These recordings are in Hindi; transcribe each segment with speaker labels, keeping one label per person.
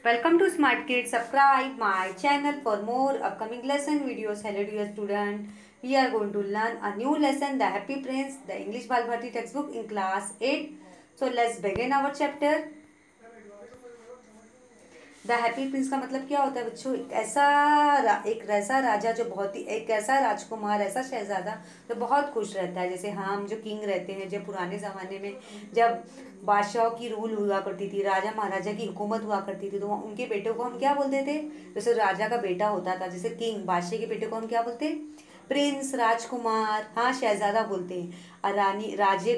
Speaker 1: Welcome to Smart Kids. Subscribe my channel for more upcoming lesson videos. Hello dear student. We are going to learn a new lesson, The Happy Prince, the English Balbharti textbook in class 8. So let's begin our chapter. The happy Prince का मतलब क्या होता है बच्चों? एक ऐसा राजा जो बहुत ही एक ऐसा राजकुमार, ऐसा शहजादा जो बहुत खुश रहता है। जैसे हम जो किंग रहते हैं, जब पुराने ज़माने में जब बादशाहों की रूल हुआ करती थी, राजा महाराजा की हुकूमत हुआ करती थी, तो उनके बेटों को हम क्या बोलते थे? जैसे राजा का बेटा होता था, जैसे किंग बादशाह के बेटे को हम क्या बोलते? प्रिंस, राजकुमार, हाँ शहजादा बोलते हैं। और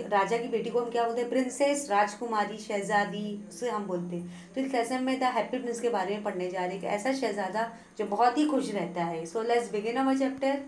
Speaker 1: राजा की बेटी को हम क्या बोलते हैं? प्रिंसेस, राजकुमारी, शहजादी, उसे हम बोलते हैं। तो इस लेसन में द हैप्पी प्रिंस के बारे में पढ़ने जा रहे हैं कि ऐसा शहजादा जो बहुत ही खुश रहता है। So let's begin our chapter.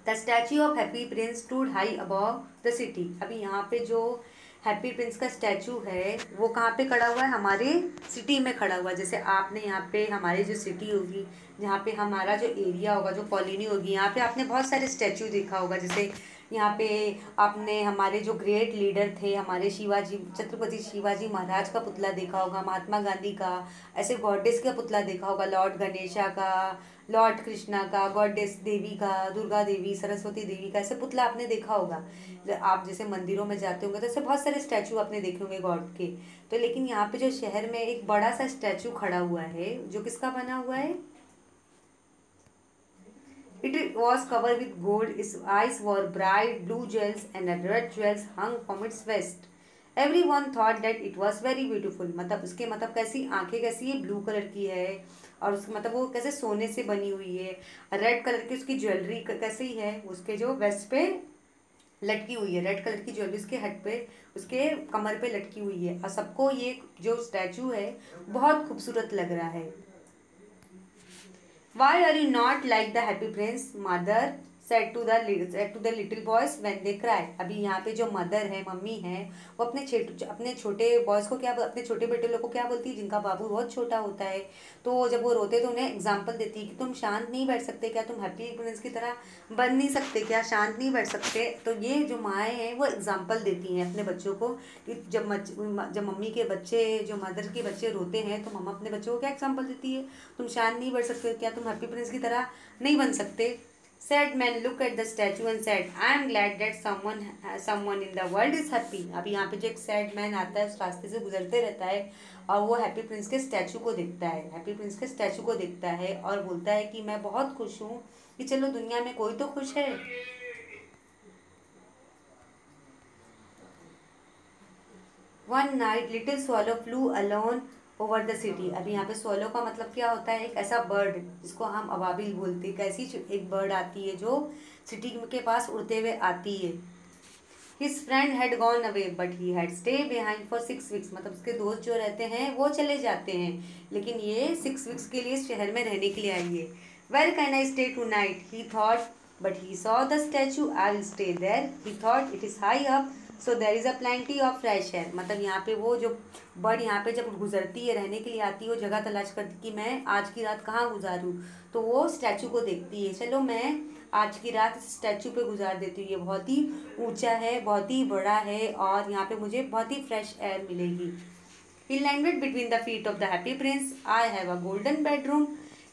Speaker 1: The statue of happy Prince stood high above the city. अभी यहाँ पे जो हैप्पी प्रिंस का स्टैचू है वो कहाँ पे खड़ा हुआ है? हमारे सिटी में खड़ा हुआ है। जैसे आपने यहाँ पे हमारी जो सिटी होगी, जहाँ पे हमारा जो एरिया होगा, जो कॉलोनी होगी, यहाँ पे आपने बहुत सारे स्टैचू देखा होगा। जैसे यहाँ पे आपने हमारे जो ग्रेट लीडर थे, हमारे छत्रपति शिवाजी महाराज का पुतला देखा होगा, महात्मा गांधी का, ऐसे गॉडेस का पुतला देखा होगा, लॉर्ड गणेशा का, लॉर्ड कृष्णा का, गॉडेस देवी का, दुर्गा देवी, सरस्वती देवी का, ऐसे पुतला आपने देखा होगा। आप जैसे मंदिरों में जाते होंगे तो ऐसे बहुत सारे स्टैचू आपने देखे होंगे गॉड के। तो लेकिन यहाँ पे जो शहर में एक बड़ा सा स्टैचू खड़ा हुआ है, जो किसका बना हुआ है? It was covered with gold. Its eyes were bright blue jewels and red jewels hung from its vest. Everyone thought that it was very beautiful. मतलब उसके मतलब कैसी आंखें कैसी है? ब्लू कलर की है। और उसके मतलब वो कैसे सोने से बनी हुई है। रेड कलर की उसकी ज्वेलरी कैसी है? उसके जो वेस्ट पे लटकी हुई है। रेड कलर की ज्वेलरी उसके हेड पे, उसके कमर पे लटकी हुई है। और सबको ये जो स्टैचू है बहुत खूबसूरत लग रहा है। Why are you not like the happy prince? Mother said to the little boys when they cry. अभी यहाँ पे जो मदर है, मम्मी है, वो अपने छोटे बॉयज़ को क्या, अपने छोटे बेटे लोग को क्या बोलती है? जिनका बाबू बहुत छोटा होता है, तो जब वो रोते तो उन्हें एग्जाम्पल देती है कि तुम शांत नहीं बैठ सकते क्या? तुम हैप्पी प्रिंस की तरह बन नहीं सकते क्या? शांत नहीं बैठ सकते? तो ये जो माएँ हैं वो एग्जाम्पल देती हैं अपने बच्चों को कि जब मम्मी के बच्चे, जो मदर के बच्चे रोते हैं, तो मम्मा अपने बच्चों को क्या एग्जाम्पल देती है? तुम शांत नहीं बैठ सकते क्या? तुम हैप्पी प्रिंस की तरह नहीं बन सकते? Sad man look at the statue and said, I am glad that someone in the world is happy. अभी यहाँ पे जो एक सैड मैन आता है, उस रास्ते से गुजरते रहता है और वो हैप्पी प्रिंस के स्टैचू को देखता है। हैप्पी प्रिंस के स्टैचू को देखता है और बोलता है कि मैं बहुत खुश हूँ कि चलो दुनिया में कोई तो खुश है। One night little swallow flew alone over the city. अभी यहाँ पे swallow का मतलब क्या होता है? एक ऐसा बर्ड जिसको हम अबाबिल बोलते हैं। कैसी एक बर्ड आती है जो सिटी के पास उड़ते हुए आती है। His friend had gone away but he had stayed behind for 6 weeks. मतलब उसके दोस्त जो रहते हैं वो चले जाते हैं, लेकिन ये 6 weeks के लिए शहर में रहने के लिए आई है। Where can I stay tonight? He thought, but he saw the statue. I will stay there. He thought it is high up, so there is a plenty of fresh air. मतलब यहाँ पे वो जो बर्ड यहाँ पे जब गुजरती है, रहने के लिए आती है, वो जगह तलाश करती कि मैं आज की रात कहाँ गुजारूँ। तो वो स्टैचू को देखती है, चलो मैं आज की रात इस स्टैचू पे गुजार देती हूँ। ये बहुत ही ऊंचा है, बहुत ही बड़ा है और यहाँ पे मुझे बहुत ही फ्रेश एयर मिलेगी। He landed between the feet of the happy prince. I have a golden bedroom,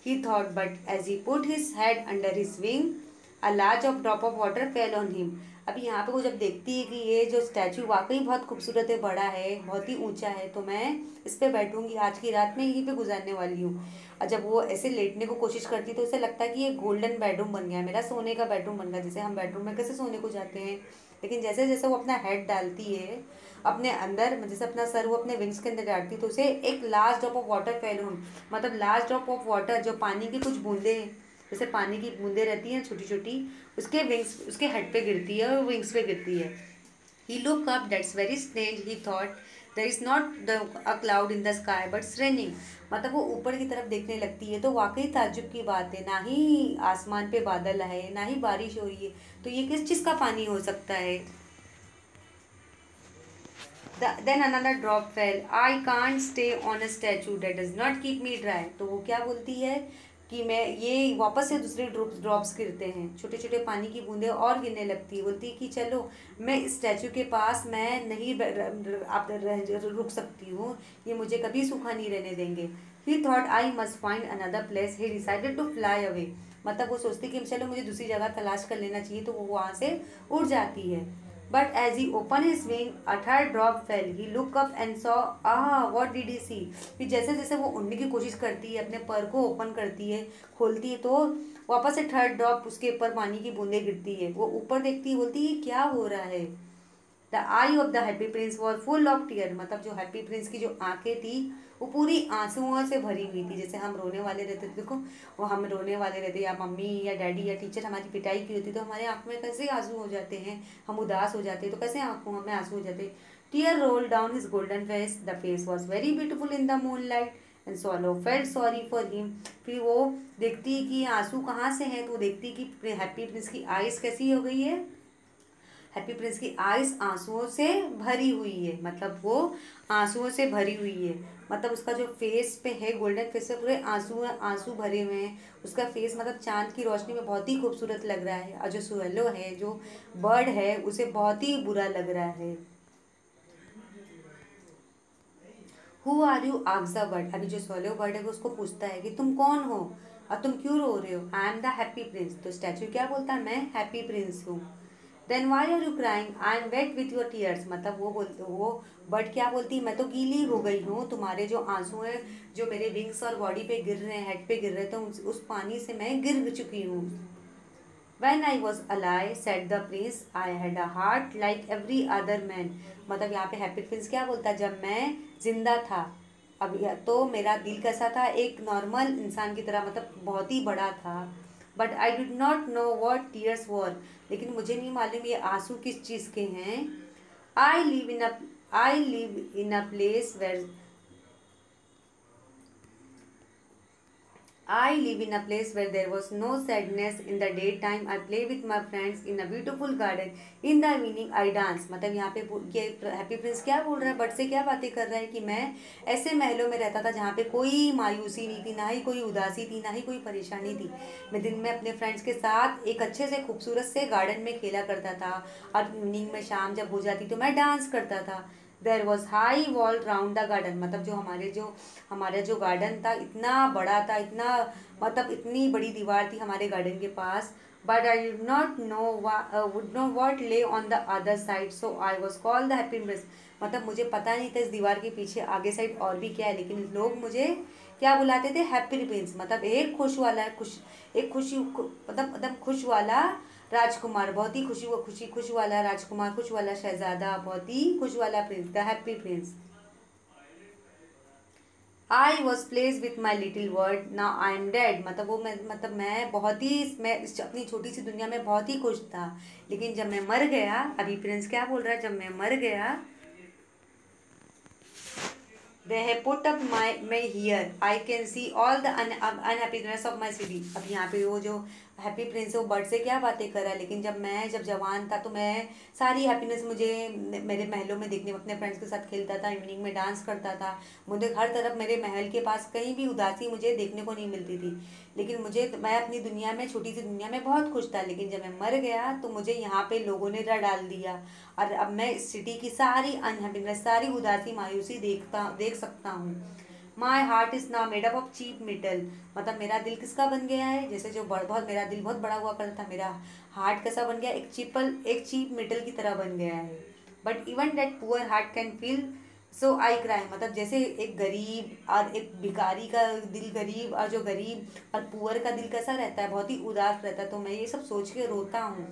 Speaker 1: he thought, but as he put his head under his wing, a large drop of water fell on him. अभी यहाँ पे वो जब देखती है कि ये जो स्टैचू वाकई बहुत खूबसूरत है, बड़ा है, बहुत ही ऊंचा है, तो मैं इस पे बैठूंगी, आज की रात में यहीं पे गुजारने वाली हूँ। और जब वो ऐसे लेटने को कोशिश करती तो उसे लगता है कि ये गोल्डन बेडरूम बन गया, मेरा सोने का बेडरूम बन गया। जैसे हम बेडरूम में कैसे सोने को जाते हैं, लेकिन जैसे जैसे वो अपना हेड डालती है अपने अंदर, जैसे अपना सर वो अपने विंग्स के अंदर डालती है, तो उसे एक large drop of water fell on, मतलब लार्ज ड्रॉप ऑफ वाटर, जो पानी की कुछ बूंदे, जैसे पानी की बूंदे रहती हैं छोटी छोटी, उसके विंग्स, उसके हेड पे गिरती है और विंग्स पे गिरती है। He looked up. That's very strange, he thought. There is not a cloud in the sky, but it's raining. मतलब वो ऊपर की तरफ देखने लगती है तो वाकई ताज्जुब की बात है, ना ही आसमान पे बादल है, ना ही बारिश हो रही है, तो ये किस चीज़ का पानी हो सकता है? Then another drop fell. I can't stay on a statue that does not keep me dry. तो वो क्या बोलती है? कि मैं ये वापस से दूसरे ड्रॉप्स गिरते हैं, छोटे छोटे पानी की बूंदें और गिरने लगती है। बोलती है कि चलो मैं इस स्टैचू के पास मैं नहीं आप रुक सकती हूँ, ये मुझे कभी सूखा नहीं रहने देंगे। He thought I must find another place, he decided to fly away. मतलब वो सोचती कि चलो मुझे दूसरी जगह तलाश कर लेना चाहिए, तो वो वहाँ से उड़ जाती है। But as he open his wing a third drop fell, he look up and saw, what did he see. फिर जैसे जैसे वो उड़ने की कोशिश करती है, अपने पर को ओपन करती है, खोलती है, तो वापस से थर्ड ड्रॉप उसके ऊपर पानी की बूंदें गिरती है। वो ऊपर देखती है, बोलती है क्या हो रहा है। The eye of the happy prince were full of tear, मतलब जो हैप्पी प्रिंस की जो आंखें थी वो पूरी आंसुओं से भरी हुई थी। जैसे हम रोने वाले रहते थे, देखो वो हम रोने वाले रहते, या मम्मी या डैडी या टीचर हमारी पिटाई की होती, तो हमारे आंखों में कैसे आंसू हो जाते हैं, हम उदास हो जाते हैं, तो कैसे आंखों में आंसू हो जाते। Tear roll down his golden face, the face was very beautiful in the moon light and swallow felt sorry for him. फिर वो देखती है कि आंसू कहाँ से हैं, तो वो देखती है कि हैप्पी प्रिंस की आइज़ कैसी हो गई है। हैप्पी प्रिंस की आइज आंसुओं से भरी हुई है, मतलब वो आंसुओं से भरी हुई है। मतलब उसका जो फेस पे है, गोल्डन फेस पे पूरे आंसू आंसू भरे हुए हैं। उसका फेस मतलब चांद की रोशनी में बहुत ही खूबसूरत लग रहा है, और जो सुहेलो है, जो बर्ड है, उसे बहुत ही बुरा लग रहा है। Who are you ask the bird, अभी जो सोलो बर्ड है वो उसको पूछता है कि तुम कौन हो और तुम क्यों रो रहे हो। I am the happy prince, तो स्टैचू क्या बोलता है, मैं हैप्पी प्रिंस हूँ। Then why are you crying, I am wet with your tears, मतलब वो बर्ड क्या बोलती है, मैं तो गीली हो गई हूँ, तुम्हारे जो आंसू हैं जो मेरे विंग्स और बॉडी पे गिर रहे हैं, हेड पे गिर रहे हैं, तो उस पानी से मैं गिर चुकी हूँ। When I was alive, said the prince, I had a heart like every other man. मतलब यहाँ पे हैप्पी प्रिंस क्या बोलता है, जब मैं जिंदा था अब तो मेरा दिल कैसा था, एक नॉर्मल इंसान की तरह, मतलब बहुत ही बड़ा था। But I did not know what tears were, लेकिन मुझे नहीं मालूम ये आंसू किस चीज़ के हैं। I live in a I live in a place where I live in a place where there was no sadness in the daytime. I play with my friends in a beautiful garden. In the evening I dance. मतलब यहाँ पे ये हैप्पी प्रिंस क्या बोल रहा है, बट से क्या बातें कर रहा है कि मैं ऐसे महलों में रहता था जहाँ पे कोई मायूसी नहीं थी, ना ही कोई उदासी थी, ना ही कोई परेशानी थी। मैं दिन में अपने फ्रेंड्स के साथ एक अच्छे से खूबसूरत से गार्डन में खेला करता था, और इवनिंग में शाम जब हो जाती तो मैं डांस करता था। There was high wall round the garden, मतलब जो हमारा जो गार्डन था इतना बड़ा था, इतना मतलब इतनी बड़ी दीवार थी हमारे गार्डन के पास। But I did not know would know what lay on the other side, so I was called the happy prince. मतलब मुझे पता नहीं था इस दीवार के पीछे आगे साइड और भी क्या है, लेकिन लोग मुझे क्या बुलाते थे, हैप्पी प्रिंस, मतलब एक खुश वाला खुश, एक खुशी मतलब खुश वाला राजकुमार, बहुत ही खुश वाला राजकुमार, खुश वाला शहजादा, बहुत ही खुश वाला Prince, the happy Prince. I was place with my little world, now I am dead, मतलब मैं बहुत ही, मैं अपनी छोटी सी दुनिया में बहुत ही खुश था, लेकिन जब मैं मर गया, अभी प्रिंस क्या बोल रहा है, जब मैं मर गया, they have put up my here, I can see all the unhappiness of my city। अब यहाँ पे वो जो हैप्पी प्रिंस है वो बर्ड से क्या बातें कर रहा है, लेकिन जब जवान था तो मैं सारी हैप्पीनेस मुझे मेरे महलों में देखने में, अपने फ्रेंड्स के साथ खेलता था, इवनिंग में डांस करता था, मुझे हर तरफ मेरे महल के पास कहीं भी उदासी मुझे देखने को नहीं मिलती थी। लेकिन मैं अपनी दुनिया में, छोटी सी दुनिया में बहुत खुश था, लेकिन जब मैं मर गया तो मुझे यहाँ पे लोगों ने रह डाल दिया, और अब मैं इस सिटी की सारी अनहैप्पीनेस, सारी उदासी, मायूसी देख सकता हूँ। My heart is now made up of cheap metal, मतलब मेरा दिल किसका बन गया है, जैसे जो बहुत मेरा दिल बहुत बड़ा हुआ करता था, मेरा हार्ट कैसा बन गया, एक चीप मेटल की तरह बन गया है। But even that poor heart can feel, so I cry, मतलब जैसे एक गरीब और एक भिखारी का दिल, गरीब और जो गरीब और पुअर का दिल कैसा रहता है, बहुत ही उदास रहता है, तो मैं ये सब सोच के रोता हूँ।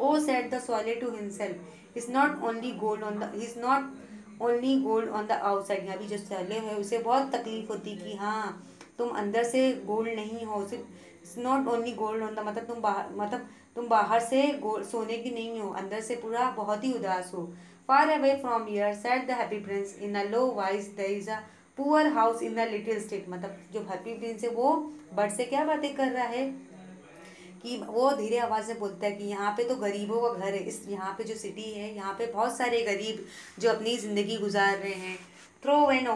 Speaker 1: Oh said the swallow to himself, is not only gold on the is not only gold on the outside, यहाँ भी जो सैले है उसे बहुत तकलीफ होती कि हाँ तुम अंदर से गोल्ड नहीं हो, सिर्फ it's not only gold on the, मतलब तुम बाहर से गोल्ड सोने की नहीं हो, अंदर से पूरा बहुत ही उदास हो। Far away from here said the happy prince in a low voice, there is a poor house in the little street, मतलब जो हैप्पी प्रिंस है वो बर्ड से क्या बातें कर रहा है, कि वो धीरे आवाज़ में बोलता है कि यहाँ पे तो गरीबों का घर है, इस यहाँ पे जो सिटी है यहाँ पे बहुत सारे गरीब जो अपनी ज़िंदगी गुजार रहे हैं। Throw an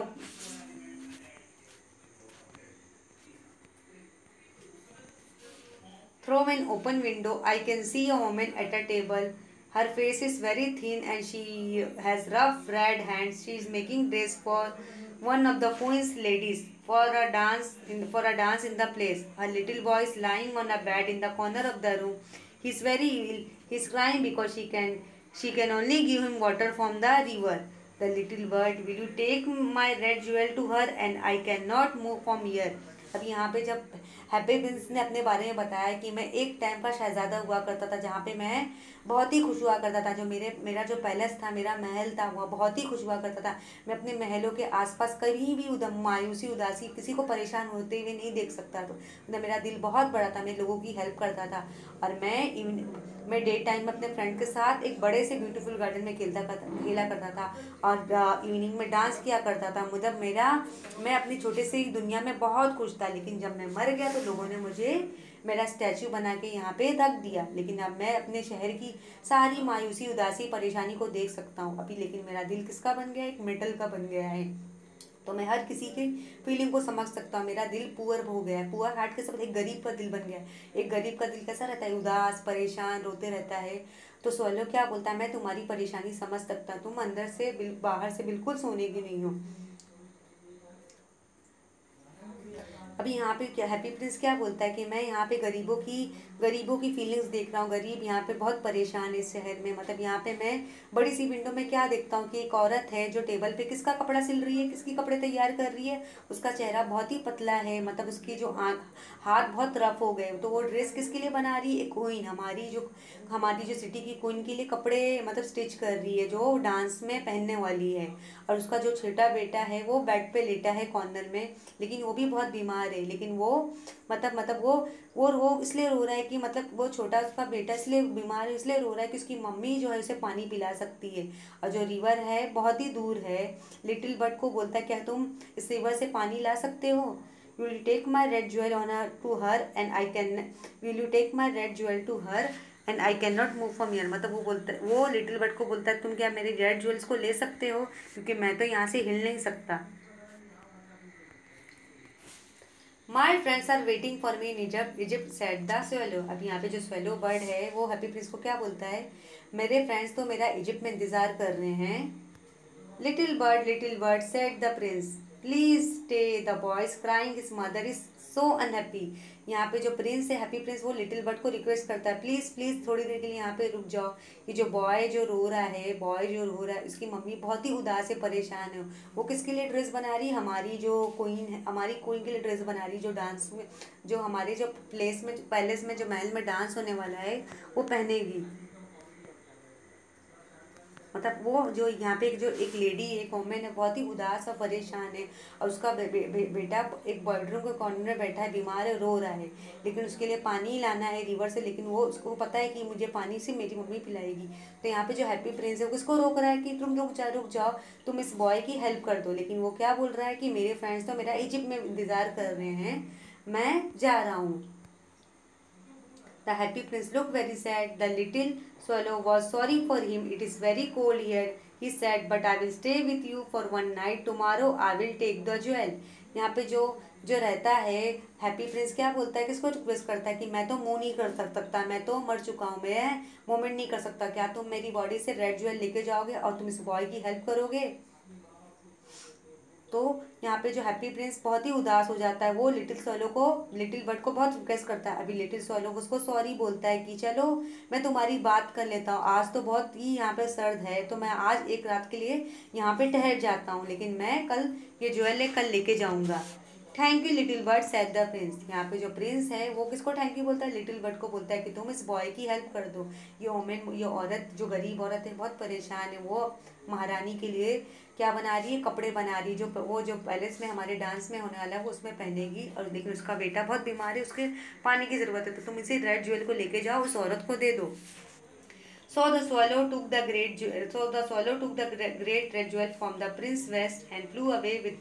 Speaker 1: From an open window, I can see a woman at a table. Her face is very thin and she has rough red hands. She is making dress for one of the queen's ladies for a dance in the place. Her little boy is lying on a bed in the corner of the room. He is very ill. He is crying because she can only give him water from the river. The little bird, will you take my red jewel to her, and I cannot move from here. अब यहाँ पे जब हैप्पी प्रिंस ने अपने बारे में बताया कि मैं एक टाइम का शहजादा हुआ करता था जहाँ पे मैं बहुत ही खुश हुआ करता था, जो मेरा जो पैलेस था, मेरा महल था, वह बहुत ही खुश हुआ करता था। मैं अपने महलों के आसपास कभी भी मायूसी उदासी किसी को परेशान होते हुए नहीं देख सकता था। तो मेरा दिल बहुत बड़ा था, मैं लोगों की हेल्प करता था। और मैं डे टाइम में अपने फ्रेंड के साथ एक बड़े से ब्यूटीफुल गार्डन में खेला करता था और इवनिंग में डांस किया करता था। मतलब मैं अपनी छोटे से दुनिया में बहुत खुश था। लेकिन जब मैं मर गया तो लोगों ने मुझे मेरा स्टैचू बना के यहाँ पे रख दिया। लेकिन अब मैं अपने शहर की सारी मायूसी उदासी परेशानी को देख सकता हूँ अभी। लेकिन मेरा दिल किसका बन गया है? एक मेटल का बन गया है। तो मैं हर किसी के फीलिंग को समझ सकता हूँ। मेरा दिल पुअर हो गया है, पुअर हार्ट के साथ एक गरीब का दिल बन गया है। एक गरीब का दिल कैसा रहता है? उदास, परेशान, रोते रहता है। तो सोलो क्या बोलता है, मैं तुम्हारी परेशानी समझ सकता, तुम अंदर से बाहर से बिल्कुल सोने की नहीं हो। अभी यहाँ पे क्या हैप्पी प्रिंस क्या बोलता है कि मैं यहाँ पे गरीबों की फीलिंग्स देख रहा हूँ। गरीब यहाँ पे बहुत परेशान है इस शहर में। मतलब यहाँ पे मैं बड़ी सी विंडो में क्या देखता हूँ कि एक औरत है जो टेबल पे किसका कपड़ा सिल रही है, किसकी कपड़े तैयार कर रही है। उसका चेहरा बहुत ही पतला है, मतलब उसकी जो हाथ बहुत रफ हो गए। तो वो ड्रेस किसके लिए बना रही है? एक क्वीन, हमारी जो सिटी की क्वीन के लिए कपड़े मतलब स्टिच कर रही है, जो डांस में पहनने वाली है। और उसका जो छोटा बेटा है वो बेड पे लेटा है कॉर्नर में, लेकिन वो भी बहुत बीमार है। लेकिन वो मतलब वो इसलिए रो रहा है कि मतलब वो छोटा उसका बेटा इसलिए बीमार है, इसलिए रो रहा है कि उसकी मम्मी जो है उसे पानी पिला सकती है और जो रिवर है बहुत ही दूर है। लिटिल बर्ड को बोलता है, क्या तुम इस रिवर से पानी ला सकते हो? will you take my red jewel on her to her and I can will you take my red jewel to her and I cannot move from here। मतलब वो लिटिल बर्ड को बोलता है, तुम क्या मेरे रेड ज्वेल्स को ले सकते हो, क्योंकि मैं तो यहाँ से हिल नहीं सकता। My friends are waiting for me in Egypt said the swallow. अब यहाँ पे जो स्वेलो बर्ड है वो हैप्पी प्रिंस को क्या बोलता है, मेरे फ्रेंड्स तो मेरा इजिप्ट में इंतजार कर रहे हैं। Little bird said the Prince, please stay, the boy is crying, his mother is so unhappy. यहाँ पे जो प्रिंस है हैप्पी प्रिंस, वो लिटिल बर्ड को रिक्वेस्ट करता है, प्लीज़ प्लीज़ थोड़ी देर के लिए यहाँ पे रुक जाओ। ये जो बॉय जो रो रहा है उसकी मम्मी बहुत ही उदास है, परेशान है। वो किसके लिए ड्रेस बना रही है? हमारी जो क्वीन है, हमारी क्वीन के लिए ड्रेस बना रही है, जो डांस में जो हमारे जो पैलेस में जो महल में डांस होने वाला है वो पहनेगी। मतलब वो जो यहाँ पे जो एक लेडी है, एक वोमेन है, बहुत ही उदास और परेशान है। और उसका बेटा एक बेडरूम के कॉर्नर में बैठा है, बीमार है, रो रहा है। लेकिन उसके लिए पानी लाना है रिवर से, लेकिन वो उसको पता है कि मुझे पानी से मेरी मम्मी पिलाएगी। तो यहाँ पे जो हैप्पी प्रिंस है वो किसको रोक रहा है कि तुम रुक जाओ, तुम इस बॉय की हेल्प कर दो। लेकिन वो क्या बोल रहा है कि मेरे फ्रेंड्स तो मेरा इजिप्ट में इंतज़ार कर रहे हैं, मैं जा रहा हूँ। The happy prince looked very sad. The little swallow was sorry for him. It is very cold here, he said, but I will stay with you for one night. Tomorrow I will take the jewel. यहाँ पे जो रहता है हैप्पी प्रिंस क्या बोलता है, किसको रिक्वेस्ट करता है कि मैं तो मूव नहीं कर सकता, मैं तो मर चुका हूँ, मैं मूवमेंट नहीं कर सकता, क्या तुम मेरी बॉडी से रेड ज्वेल लेके जाओगे और तुम इस बॉय की हेल्प करोगे? तो यहाँ पे जो हैप्पी प्रिंस बहुत ही उदास हो जाता है। वो लिटिल बर्ड को बहुत रिक्वेस्ट करता है। अभी लिटिल स्वैलो उसको सॉरी बोलता है कि चलो मैं तुम्हारी बात कर लेता हूँ, आज तो बहुत ही यहाँ पे सर्द है, तो मैं आज एक रात के लिए यहाँ पे ठहर जाता हूँ, लेकिन मैं कल ये ज्वेल है कल लेके जाऊँगा। Thank you little bird said the Prince. यहाँ पे जो प्रिंस है वो किसको थैंक यू बोलता है? लिटिल बर्ड को बोलता है कि तुम इस बॉय की हेल्प कर दो। ये औरत जो गरीब औरत है बहुत परेशान है, वो महारानी के लिए क्या बना रही है? कपड़े बना रही है, जो पैलेस में हमारे डांस में होने वाला है वो उसमें पहनेगी। और लेकिन उसका बेटा बहुत बीमार है, उसके पानी की ज़रूरत है, तो तुम इसे रेड ज्वेल को लेके जाओ, उस औरत को दे दो। So the swallow took the great red jewel from the prince's vest and flew away with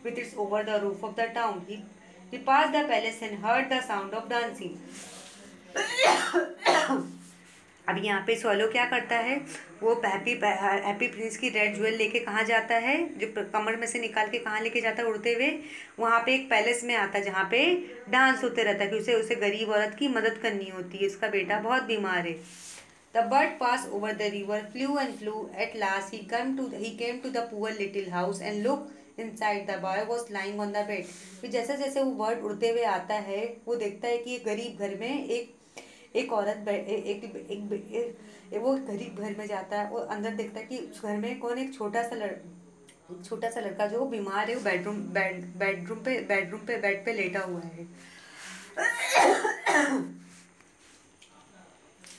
Speaker 1: it over the roof of the town. He passed the palace and heard the sound of dancing. अब यहाँ पे सोलो क्या करता है, वो हैप्पी प्रिंस की रेड ज्वेल लेके कहाँ जाता है, जो कमर में से निकाल के कहाँ लेके जाता है उड़ते हुए, वहाँ पे एक पैलेस में आता है जहाँ पे डांस होते रहता है कि उसे उसे गरीब औरत की मदद करनी होती है, उसका बेटा बहुत बीमार है। The bird pass over the river, flew and flew, at last he came to the poor little house and look inside, the boy was lying on the bed. फिर जैसे जैसे वो बर्ड उड़ते हुए आता है, वो देखता है कि एक गरीब घर में एक औरत वो गरीब घर में जाता है, वो अंदर देखता है कि उस घर में कौन, एक छोटा सा लड़का जो बीमार है, वो बेड पे लेटा हुआ है।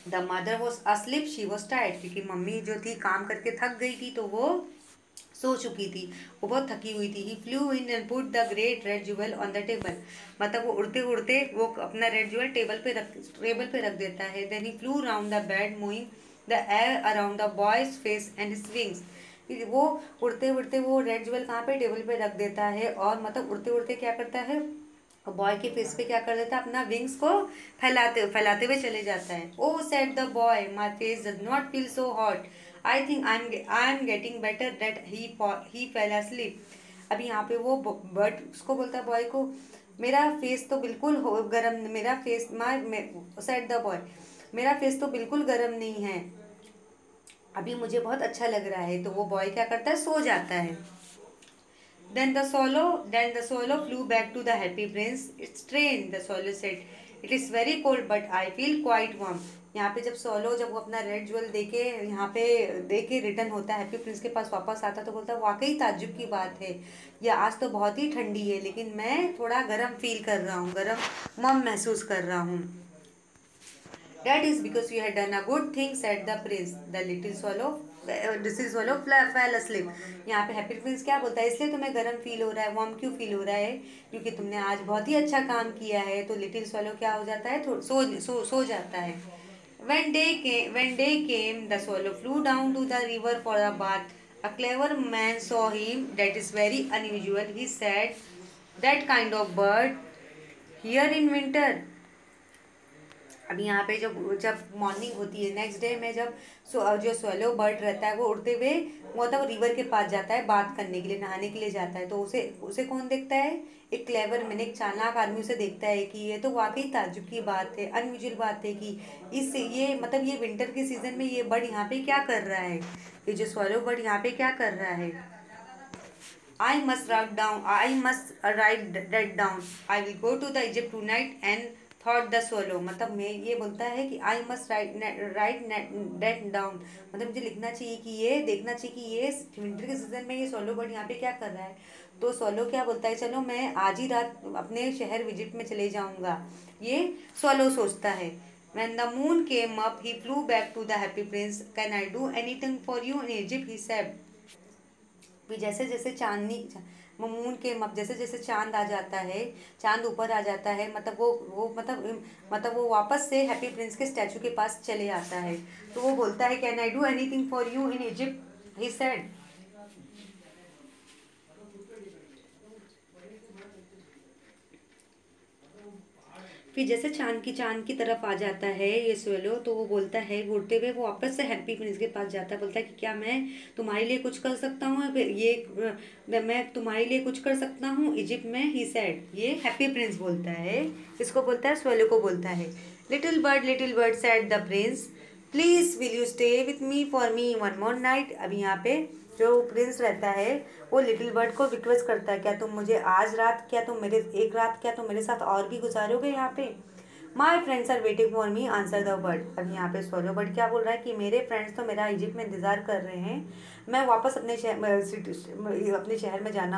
Speaker 1: The mother was asleep, she was tired, क्योंकि मम्मी जो थी काम करके थक गई थी तो वो सो चुकी थी, वो बहुत थकी हुई थी। He flew in and put the great red jewel on the table, मतलब वो उड़ते उड़ते वो अपना रेड ज्वेल टेबल पे रख देता है। Then he flew round the bed moving the air around the boys face and his wings. वो उड़ते उड़ते वो रेड ज्वेल कहाँ पे, टेबल पे रख देता है, और मतलब उड़ते उड़ते क्या करता है, बॉय के फेस पे क्या कर देता है, अपना विंग्स को फैलाते हुए चले जाता है। Oh said the boy, my face does not feel so hot, I am getting better, that he fell asleep। अभी यहाँ पे वो बर्ड उसको बोलता है बॉय को, मेरा फेस तो बिल्कुल गरम, मेरा फेस सेड द बॉय, मेरा फेस तो बिल्कुल गरम नहीं है, अभी मुझे बहुत अच्छा लग रहा है। तो वो बॉय क्या करता है, सो जाता है। Then the swallow flew back to the happy prince. It's strange, the swallow said. It is very cold, but I feel quite warm. यहाँ पे जब वो अपना रेड ज्वेल दे के रिटर्न होता है, हैप्पी प्रिंस के पास वापस आता है, तो बोलता है वाकई ताज्जुब की बात है, ये आज तो बहुत ही ठंडी है, लेकिन मैं थोड़ा गर्म फील कर रहा हूँ, गर्म मम महसूस कर रहा हूँ। That is because you had done a good thing, said the prince. The little swallow fell asleep. यहाँ पे हैप्पी प्रिंस क्या बोलता है, इसलिए तुम्हें गर्म फील हो रहा है, वार्म क्यों फील हो रहा है, क्योंकि तुमने आज बहुत ही अच्छा काम किया है। तो लिटिल स्वॉलो क्या हो जाता है, सो जाता है। When day came, the swallow flew down to the river for a bath. A clever man saw him. That is very unusual, he said. That kind of bird here in winter. अभी यहाँ पे जब मॉर्निंग होती है, नेक्स्ट डे में जब जो स्वेलो बर्ड रहता है वो उड़ते हुए मतलब रिवर के पास जाता है बात करने के लिए, नहाने के लिए जाता है, तो उसे उसे कौन देखता है, एक क्लेवर मैंने एक चालाक आदमी उसे देखता है कि ये तो वाकई ताज्जुब की बात है, अनयूजुअल बात है कि ये विंटर के सीजन में ये बर्ड यहाँ पे क्या कर रहा है, ये जो स्वेलो बर्ड यहाँ पे क्या कर रहा है। I must write that down. I will go to the Egypt tonight and thought the swallow, मतलब मैं ये बोलता है कि I must write that down, मतलब मुझे लिखना चाहिए कि ये देखना चाहिए कि ये विंटर के सीजन में ये सोलो बर्ड यहाँ पे क्या कर रहा है। तो सोलो क्या बोलता है, चलो मैं आज ही रात अपने शहर इजिप्ट में चले जाऊँगा, ये सोलो सोचता है। When the moon came up, he flew back to the happy prince. Can I do anything for you in Egypt? He said. भी जैसे जैसे मून के जैसे जैसे चांद आ जाता है, चांद ऊपर आ जाता है, मतलब वो वापस से हैप्पी प्रिंस के स्टैचू के पास चले आता है। तो वो बोलता है can I do anything for you in Egypt, he said. फिर जैसे चांद की तरफ आ जाता है ये स्वेलो, तो वो बोलता है, घूरते हुए वो वापस से हैप्पी प्रिंस के पास जाता है, बोलता है कि क्या मैं तुम्हारे लिए कुछ कर सकता हूँ, मैं तुम्हारे लिए कुछ कर सकता हूँ इजिप्ट में, ही सेड। ये हैप्पी प्रिंस बोलता है, इसको बोलता है, स्वेलो को बोलता है। Little bird said the Prince, please will you stay with me one more night. अभी यहाँ पे जो प्रिंस रहता है वो लिटिल बर्ड को रिक्वेस्ट करता है, क्या तुम मुझे आज रात, क्या तुम मेरे साथ और भी गुजारोगे यहाँ पे। My friends are waiting for me, answer the bird. अब यहाँ पे स्वॉलो बर्ड क्या बोल रहा है कि मेरे फ्रेंड्स तो मेरा इजिप्ट में इंतजार कर रहे हैं, मैं वापस अपने शहर में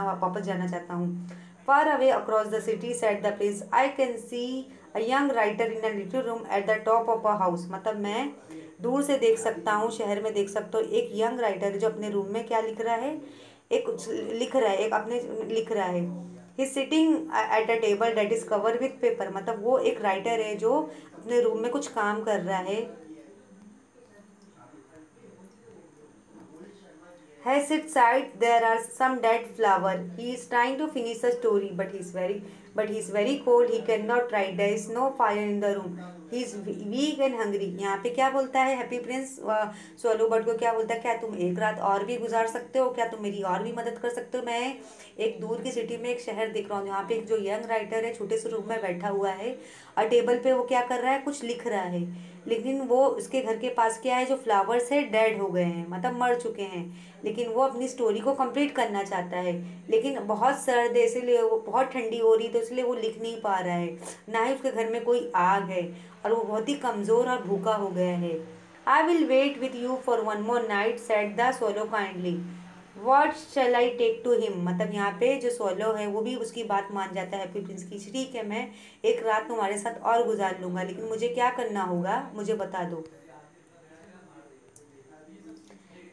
Speaker 1: वापस जाना चाहता हूँ। Far away across the city said the Prince, I can see a young writer in a little room at the top of a house, मतलब मैं दूर से देख सकता हूँ, शहर में देख सकता हूँ, एक यंग राइटर जो अपने रूम में क्या लिख रहा है, लिख रहा है। He sitting at a table that is cover with paper, मतलब वो एक राइटर है जो अपने रूम में कुछ काम कर रहा है। Has its side there are some dead flower. He is trying to finish the story, but he's very cold. He cannot write. There is no fire in the room. He is weak and hungry. यहाँ पे क्या बोलता है हैप्पी प्रिंस सोलो बर्ड को? क्या बोलता है, क्या तुम एक रात और भी गुजार सकते हो? क्या तुम मेरी और भी मदद कर सकते हो? मैं एक दूर की सिटी में एक शहर देख रहा हूँ जहाँ पे एक जो यंग राइटर है छोटे से रूम में बैठा हुआ है और टेबल पे वो क्या कर रहा है, कुछ लिख रहा है। लेकिन वो उसके घर के पास क्या है, जो फ्लावर्स है डेड हो गए हैं, मतलब मर चुके हैं। लेकिन वो अपनी स्टोरी को कंप्लीट करना चाहता है, लेकिन बहुत सर्द है इसीलिए वो, बहुत ठंडी हो रही तो इसलिए वो लिख नहीं पा रहा है। ना ही उसके घर में कोई आग है और वो बहुत ही कमज़ोर और भूखा हो गया है। I will wait with you for one more night said the swallow kindly. What shall I take to him, मतलब यहाँ पे जो सोलो है वो भी उसकी बात मान जाता है हैप्पी प्रिंस की। ठीक है, मैं एक रात तुम्हारे साथ और गुजार लूंगा, लेकिन मुझे क्या करना होगा मुझे बता दो।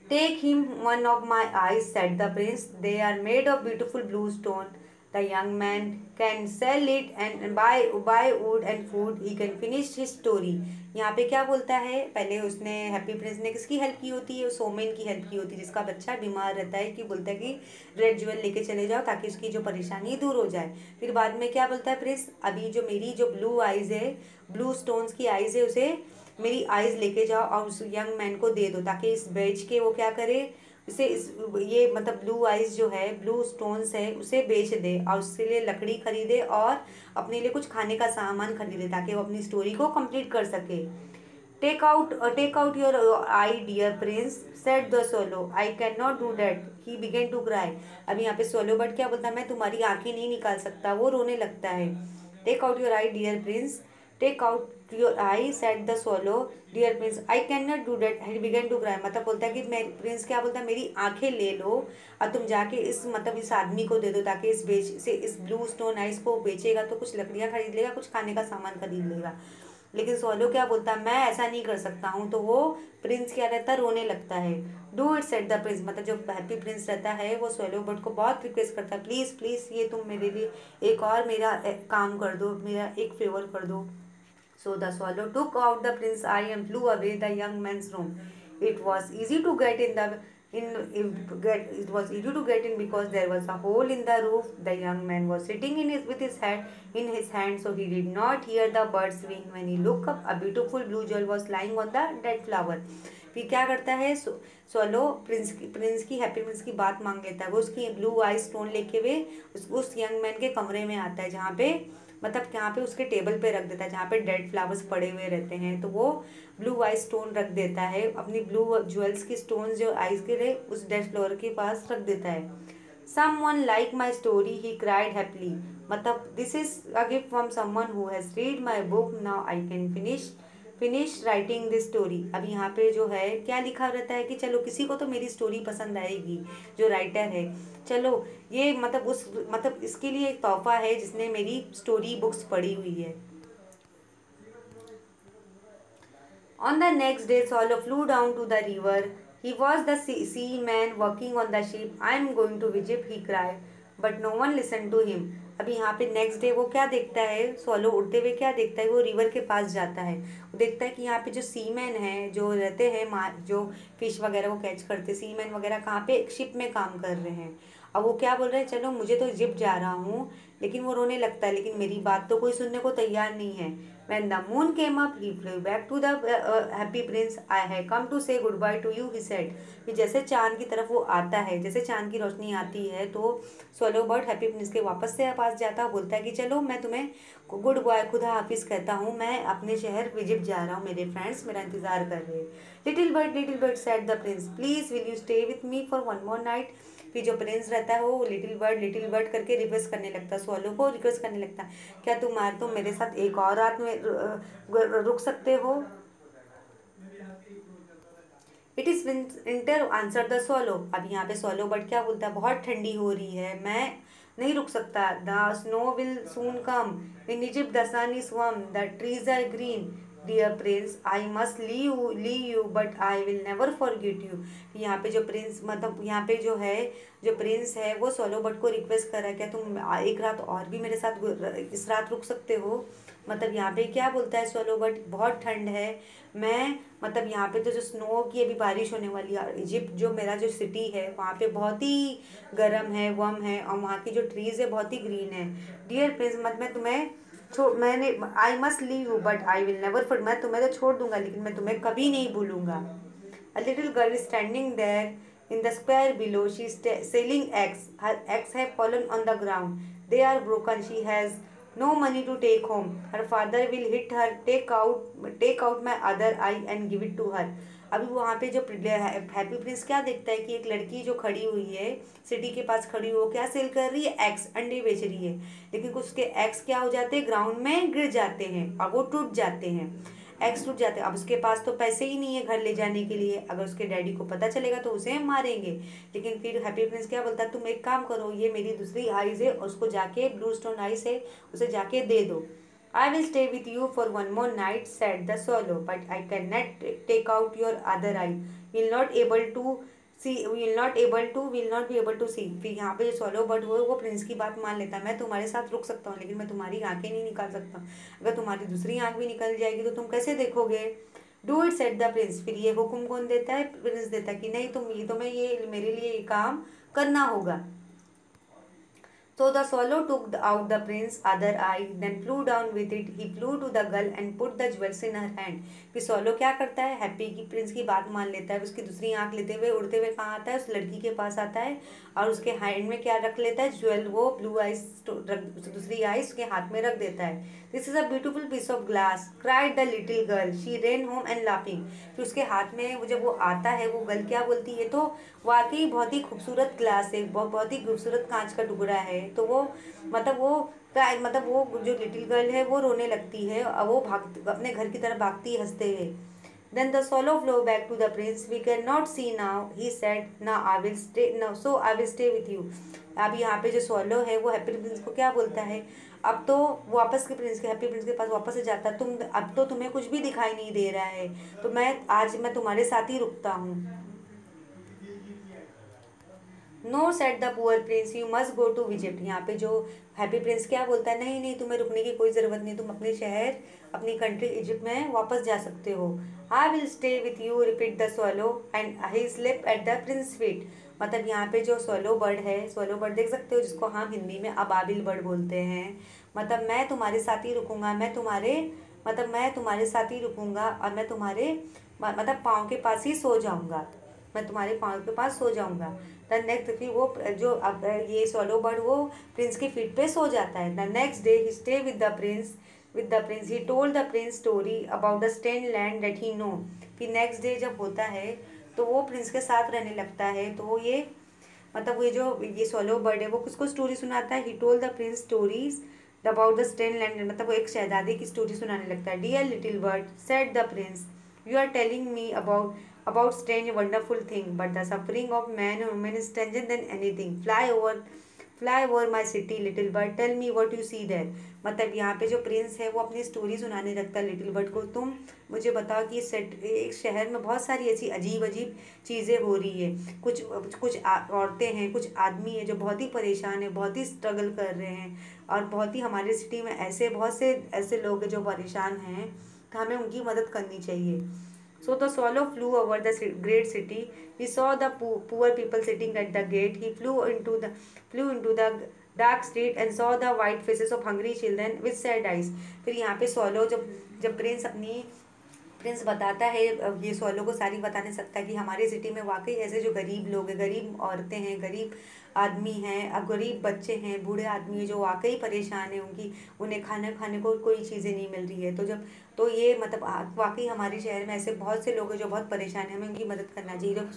Speaker 1: Take him one of my eyes, said the prince. They are made of beautiful blue stone. The young man can sell it and buy wood and food. He can finish his story. यहाँ पे क्या बोलता है, पहले उसने हैप्पी प्रिंस ने किसकी हेल्प की होती है, सोमेन की हेल्प की होती है जिसका बच्चा बीमार रहता है, कि बोलता है कि रेड ज्वेल लेके चले जाओ ताकि उसकी जो परेशानी दूर हो जाए। फिर बाद में क्या बोलता है प्रिंस, अभी जो मेरी जो ब्लू आइज़ है, ब्लू स्टोन्स की आइज़ है, उसे मेरी आइज़ लेके जाओ और उस यंग मैन को दे दो ताकि इस बेच के वो क्या करे, उसे इस ये मतलब ब्लू आइज़ जो है, ब्लू स्टोन्स है, उसे बेच दे और उसके लिए लकड़ी खरीदे और अपने लिए कुछ खाने का सामान खरीदे ताकि वो अपनी स्टोरी को कंप्लीट कर सके। Take out your eye dear prince, said the swallow. I can not do that, he began to cry. अब यहाँ पे सोलो बट क्या बोलता है, मैं तुम्हारी आंखें नहीं निकाल सकता, वो रोने लगता है। Take out your eye dear prince, take out your eye said the swallow, dear prince I can not do that, he began to cry. मतलब बोलता है कि मैं, प्रिंस क्या बोलता है, मेरी आंखें ले लो और तुम जाके इस मतलब इस आदमी को दे दो ताकि इस ब्लू स्टोन आइस को बेचेगा तो कुछ लकड़ियाँ खरीद लेगा, कुछ खाने का सामान खरीद लेगा। लेकिन सोलो क्या बोलता है, मैं ऐसा नहीं कर सकता हूँ। तो वो प्रिंस क्या रहता है, रोने लगता है। Do it set the Prince, मतलब जो हैप्पी प्रिंस रहता है वो सोलो बट को बहुत रिक्वेस्ट करता है, प्लीज़ प्लीज़ ये तुम मेरे लिए एक और मेरा काम कर दो, मेरा एक फेवर कर दो। So the swallow took out the prince's eye and flew away the young man's room. It was easy to get in the it was easy to get in because there was a hole in the roof. The young man was sitting with his head in his hand, so he did not hear the birds sing. When he looked up, a beautiful blue jewel was lying on the dead flower. फिर क्या करता है सोलो, प्रिंस की हैप्पी प्रिंस की बात मांग लेता है। वो उसकी ब्लू आई स्टोन लेके हुए उस यंग मैन के कमरे में आता है जहाँ पे, मतलब यहाँ पे उसके टेबल पे रख देता है जहाँ पे डेड फ्लावर्स पड़े हुए रहते हैं। तो वो ब्लू आई स्टोन रख देता है, अपनी ब्लू ज्वेल्स की स्टोन जो आइज के लिए उस डेड फ्लावर के पास रख देता है। Someone like my story, he cried happily, मतलब this is a gift from someone who has read my book, now I can finish writing this story. अब यहाँ पे जो है क्या लिखा रहता है कि चलो किसी को तो मेरी स्टोरी पसंद आएगी, जो राइटर है, चलो ये मतलब इसके लिए एक तोहफा है जिसने मेरी स्टोरी बुक्स पढ़ी हुई है। On the next day, Swallow flew down to the river. He was the seaman working on the ship. I am going to Egypt, he cried. But no one listened to him. अभी यहाँ पे नेक्स्ट डे वो क्या देखता है, सोलो उड़ते हुए क्या देखता है, वो रिवर के पास जाता है। वो देखता है कि यहाँ पे जो सीमैन है, जो रहते हैं जो फिश वगैरह को कैच करते, सीमैन वगैरह कहाँ पे एक शिप में काम कर रहे हैं। अब वो क्या बोल रहे हैं, चलो मुझे तो इजिप्ट जा रहा हूँ, लेकिन वो रोने लगता है, लेकिन मेरी बात तो कोई सुनने को तैयार नहीं है। When the moon came up, he flew back to the happy prince. I have come to say goodbye to you, he said. कि जैसे चांद की तरफ वो आता है, जैसे चांद की रोशनी आती है, तो सोलो बर्ड हैप्पी प्रिंस के वापस से पास जाता है, बोलता है कि चलो मैं तुम्हें गुड बाय, खुदा हाफिज कहता हूँ, मैं अपने शहर इजिप्ट जा रहा हूँ, मेरे फ्रेंड्स मेरा इंतजार कर रहे हैं। Little bird said the Prince, please will you stay with me for one more night. फिर जो प्रिंस रहता है वो लिटिल बर्ड करके रिक्वेस्ट करने लगता है, सोलो को रिक्वेस्ट करने लगता है, क्या तुम मेरे साथ एक और रात में रुक सकते हो। It is winter answer the solo. अब यहाँ पे सोलो बर्ड क्या बोलता है, बहुत ठंडी हो रही है, मैं नहीं रुक सकता। The snow will soon come in Egypt, the sun is warm, the trees are green, dear prince, I must leave you but I will never forget you. यहाँ पे जो प्रिंस मतलब यहाँ पे जो है जो प्रिंस है वो सोलो बर्ड को रिक्वेस्ट कर रहा है, क्या तुम एक रात और भी मेरे साथ इस रात रुक सकते हो। मतलब यहाँ पे क्या बोलता है सोलो बर्ड, बहुत ठंड है, मैं मतलब यहाँ पे तो जो स्नो की अभी बारिश होने वाली है, इजिप्ट जो मेरा जो सिटी है वहाँ पे बहुत ही गर्म है, वर्म है, और वहाँ की जो ट्रीज है बहुत ही ग्रीन है। डियर प्रिंस, मत मैं तुम्हें मैंने आई must leave you but I will never for, मैं तुम्हें तो छोड़ दूंगा लेकिन मैं तुम्हें कभी नहीं भूलूंगा। A little girl is standing there in the square below. She is selling eggs. Her eggs have fallen on the ground. They are broken. She has no money to take home. Her father will hit her. Take out my other eye and give it to her. अभी वहाँ पे जो हैप्पी प्रिंस क्या देखता है कि एक लड़की जो खड़ी हुई है सिटी के पास खड़ी हो, क्या सेल कर रही है, एग्स, अंडे बेच रही है, लेकिन कुछ उसके एग्स क्या हो जाते हैं, ग्राउंड में गिर जाते हैं और वो टूट जाते हैं, एग्स टूट जाते हैं। अब उसके पास तो पैसे ही नहीं है घर ले जाने के लिए, अगर उसके डैडी को पता चलेगा तो उसे मारेंगे। लेकिन फिर हैप्पी प्रिंस क्या बोलता है, तुम एक काम करो, ये मेरी दूसरी आइज है, उसको जाके ब्लू स्टोन आइज है उसे जाके दे दो। I will stay with you for one more night, said the swallow, but I cannot take out your other eye. Will not able to see, will not be able to see. फिर यहाँ पे जो swallow bird वो प्रिंस की बात मान लेता है, मैं तुम्हारे साथ रुक सकता हूँ लेकिन मैं तुम्हारी आंखें नहीं निकाल सकता, अगर तुम्हारी दूसरी आंख भी निकल जाएगी तो तुम कैसे देखोगे। Do it, said the prince. फिर ये हुक्म कौन देता है, प्रिंस देता है कि नहीं तुम्हें ये मेरे लिए ये काम करना होगा। So the swallow took out the prince's other eye, then flew down with it. He flew to the girl and put the jewels in her hand. फिर swallow क्या करता है, हैप्पी की प्रिंस की बात मान लेता है, उसकी दूसरी आंख लेते हुए उड़ते हुए कहाँ आता है, उस लड़की के पास आता है और उसके हैंड में क्या रख लेता है, ज्वेल, वो ब्लू आइज, दूसरी आइज उसके हाथ में रख देता है। This is a beautiful piece of glass, cried the little girl, she ran home and laughing. फिर उसके हाथ में जब वो आता है वो गर्ल क्या बोलती है, तो वाकई बहुत ही खूबसूरत ग्लास है, बहुत ही खूबसूरत कांच का टुकड़ा है। तो वो वो जो लिटिल गर्ल है वो रोने लगती है और वो अपने घर की तरफ भागती है हंसते हुए। Then the swallow flew back to the prince. We cannot see now, he said. Now I will stay. Now so I will stay with you. अब यहाँ पे जो swallow है वो हैप्पी प्रिंस को क्या बोलता है, अब तो वापस के प्रिंस के हैप्पी प्रिंस के पास वापस से जाता है, अब तो तुम्हें कुछ भी दिखाई नहीं दे रहा है, तो मैं तुम्हारे साथ ही रुकता हूँ। No, said the poor prince, you must go to Egypt. यहाँ पे जो हैप्पी प्रिंस क्या बोलता है, नहीं नहीं तुम्हें रुकने की कोई ज़रूरत नहीं, तुम अपने शहर अपनी कंट्री इजिप्ट में वापस जा सकते हो। I will stay with you, repeat the swallow and he slip at the Prince feet. मतलब यहाँ पे जो स्वॉलो बर्ड है, स्वॉलो बर्ड देख सकते हो जिसको हम हिंदी में अबाबिल बर्ड बोलते हैं, मतलब मैं तुम्हारे साथ ही रुकूंगा, मैं तुम्हारे साथ ही रुकूंगा और मैं तुम्हारे मतलब पाँव के पास ही सो जाऊंगा, मैं तुम्हारे पाँव के पास सो जाऊंगा। द नेक्स्ट, फिर वो जो अब ये सोलो बर्ड वो प्रिंस की फीट पे सो जाता है। The next day he stay with the prince he told the prince story about the strange land that he know. फिर नेक्स्ट डे जब होता है तो वो प्रिंस के साथ रहने लगता है, तो ये मतलब ये सोलो बर्ड है वो किसको स्टोरी सुनाता है, he told the prince stories about the strange land, मतलब वो एक शहजादे की स्टोरी सुनाने लगता है। Dear little bird, said the prince, you are telling me about strange wonderful thing, but the suffering of man and woman is stranger than anything. Fly over my city, little bird, tell me what you see there. मतलब यहाँ पे जो प्रिंस है वो अपनी स्टोरी सुनाने लगता है लिटिल बर्ड को, तुम मुझे बताओ कि एक शहर में बहुत सारी ऐसी अजीब अजीब चीज़ें हो रही है, कुछ औरतें हैं, कुछ आदमी है जो बहुत ही परेशान है, बहुत ही स्ट्रगल कर रहे हैं, और बहुत ही हमारे सिटी में बहुत से ऐसे लोग हैं जो परेशान हैं, तो हमें उनकी मदद करनी चाहिए। So the swallow flew over the great city. He saw the poor people sitting at the gate. He flew into the dark street and saw the white faces of hungry children with sad eyes. फिर यहाँ पे swallow जब प्रिंस बताता है, ये स्वॉलो को सारी बता नहीं सकता कि हमारी सिटी में वाकई ऐसे जो गरीब लोग हैं, गरीब औरतें हैं, गरीब आदमी हैं, गरीब बच्चे हैं, बूढ़े आदमी हैं जो वाकई परेशान हैं, उन्हें खाने को कोई चीज़ें नहीं मिल रही है। तो ये मतलब वाकई हमारे शहर में ऐसे बहुत से लोग हैं जो बहुत परेशान हैं, हमें उनकी मदद करना चाहिए। जब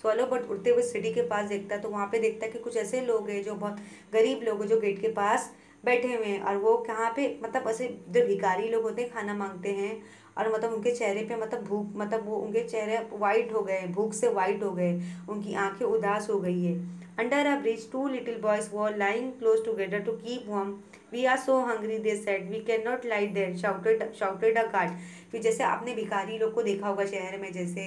Speaker 1: स्वॉलो बट उड़ते हुए सिटी के पास देखता है तो वहाँ पे देखता है कि कुछ ऐसे लोग हैं जो बहुत गरीब लोग हैं जो गेट के पास बैठे हुए हैं, और वो कहाँ पे मतलब ऐसे जो भिखारी लोग होते हैं खाना मांगते हैं, और मतलब उनके चेहरे पे मतलब भूख, मतलब वो उनके चेहरे वाइट हो गए, भूख से वाइट हो गए, उनकी आंखें उदास हो गई है। Under a bridge two little boys were lying close together to keep warm. We are so hungry they said, we can not light there, shouted a guard. फिर जैसे आपने भिखारी लोग को देखा होगा शहर में, जैसे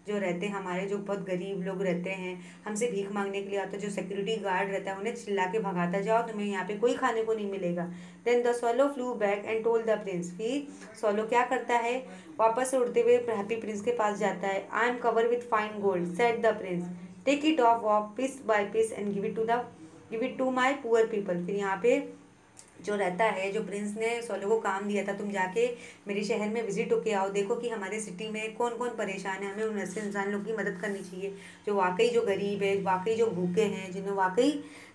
Speaker 1: जो रहते हैं हमारे, जो बहुत गरीब लोग रहते हैं, हमसे भीख मांगने के लिए आते, जो सिक्योरिटी गार्ड रहता है उन्हें चिल्ला के भगाता, जाओ तुम्हें यहाँ पे कोई खाने को नहीं मिलेगा। Then the swallow flew back and told the prince. फिर स्वॉलो क्या करता है, वापस से उड़ते हुए हैप्पी प्रिंस के पास जाता है। I am cover with fine gold said the prince, take it off piece by piece and give it to my poor people. फिर यहाँ पे जो रहता है, जो प्रिंस ने सोलो को काम दिया था, तुम जाके मेरे शहर में विजिट होके आओ, देखो कि हमारे सिटी में कौन कौन परेशान है, हमें उन ऐसे इंसान लोग की मदद करनी चाहिए जो वाकई जो गरीब है, वाकई जो भूखे हैं, जिन्हें वाकई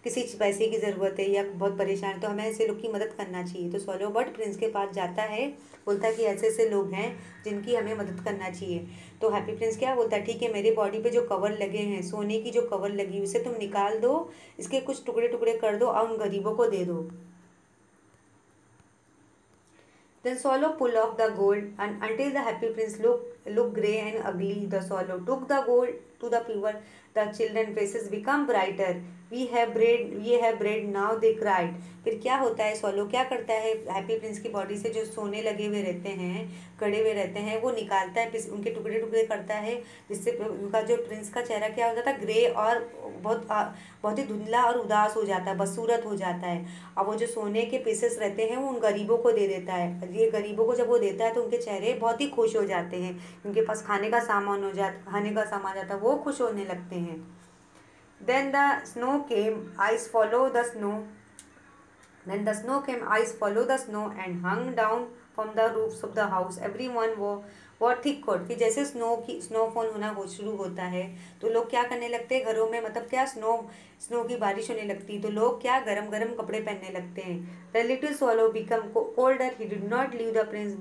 Speaker 1: किसी पैसे की ज़रूरत है या बहुत परेशान है, तो हमें ऐसे लोग की मदद करना चाहिए। तो सोलो बर्ड प्रिंस के पास जाता है, बोलता है कि ऐसे ऐसे लोग हैं जिनकी हमें मदद करना चाहिए। तो हैप्पी प्रिंस क्या बोलता है, ठीक है, मेरे बॉडी पे जो कवर लगे हैं, सोने की जो कवर लगी उसे तुम निकाल दो, इसके कुछ टुकड़े टुकड़े कर दो और उन गरीबों को दे दो। Then swallow pull off the gold, and until the happy prince look grey and ugly, the swallow took the gold to the poor. The children faces become brighter. We have bread now, they cried. फिर क्या होता है, स्वॉलो क्या करता है, हैप्पी प्रिंस की बॉडी से जो सोने लगे हुए रहते हैं, कड़े हुए रहते हैं, वो निकालता है, उनके टुकड़े टुकड़े करता है, जिससे उनका जो प्रिंस का चेहरा क्या हो जाता है, ग्रे और बहुत ही धुंधला और उदास हो जाता है, बदसूरत हो जाता है। और वो जो सोने के पीसेस रहते हैं वो उन गरीबों को दे देता है। ये गरीबों को जब वो देता है तो उनके चेहरे बहुत ही खुश हो जाते हैं, उनके पास खाने का सामान जाता है, वो खुश होने लगते हैं। Then the snow came, ice follow the snow. Then the snow came, ice follow the snow and hung down from the roofs of the house. Everyone वो थिक कोट। फिर जैसे स्नोफॉल होना हो शुरू होता है तो लोग क्या करने लगते हैं घरों में, मतलब क्या स्नो की बारिश होने लगती है तो लोग क्या गरम गरम कपड़े पहनने लगते हैं। The little swallow become colder, he did not leave the prince